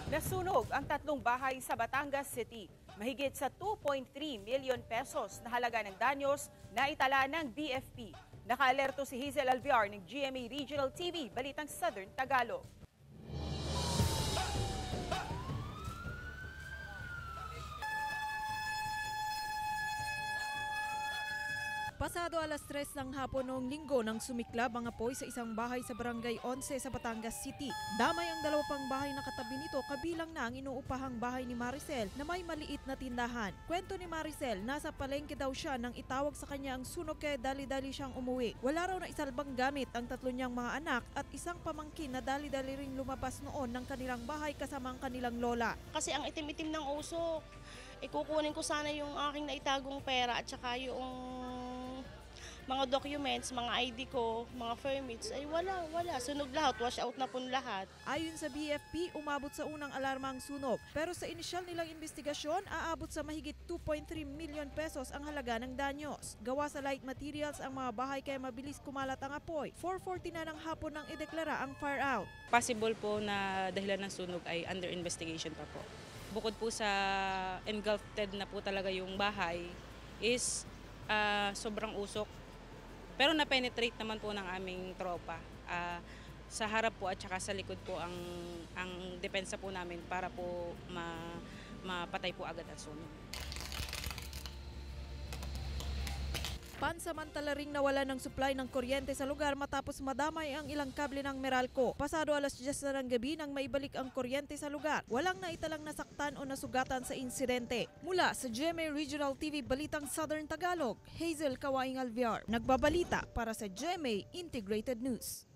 Nasunog ang tatlong bahay sa Batangas City. Mahigit sa 2.3 million pesos na halaga ng danyos na itala ng BFP. Nakaalerto si Hazel Alviar ng GMA Regional TV, Balitang Southern Tagalog. Pasado alas 3 ng hapon noong linggo nang sumiklab ang apoy sa isang bahay sa Barangay 11 sa Batangas City. Damay ang dalawa pang bahay na katabi nito, kabilang na ang inuupahang bahay ni Maricel na may maliit na tindahan. Kwento ni Maricel, nasa palengke daw siya nang itawag sa kanya ang sunog kaya dali-dali siyang umuwi. Wala raw na isalbang gamit ang tatlo niyang mga anak at isang pamangkin na dali-dali ring lumabas noon ng kanilang bahay kasama ang kanilang lola. Kasi ang itim-itim ng usok, ikukunin ko sana yung aking naitagong pera at saka yung mga documents, mga ID ko, mga permits, ay wala. Sunog lahat, wash out na po lahat. Ayon sa BFP, umabot sa unang alarma ang sunog. Pero sa inisyal nilang investigasyon, aabot sa mahigit 2.3 million pesos ang halaga ng danyos. Gawa sa light materials ang mga bahay kaya mabilis kumalat ang apoy. 4:40 na ng hapon nang ideklara ang fire out. Possible po na dahilan ng sunog ay under investigation pa po. Bukod po sa engulfed na po talaga yung bahay is sobrang usok. Pero na-penetrate naman po ng aming tropa. Sa harap po at saka sa likod po ang depensa po namin para po mapatay po agad ang sunog. Pansamantala ring nawala ng supply ng kuryente sa lugar matapos madamay ang ilang kable ng Meralco. Pasado alas 10 na ng gabi nang maibalik ang kuryente sa lugar. Walang naitalang nasaktan o nasugatan sa insidente. Mula sa GMA Regional TV Balitang Southern Tagalog, Hazel Kawaing Alviar. Nagbabalita para sa GMA Integrated News.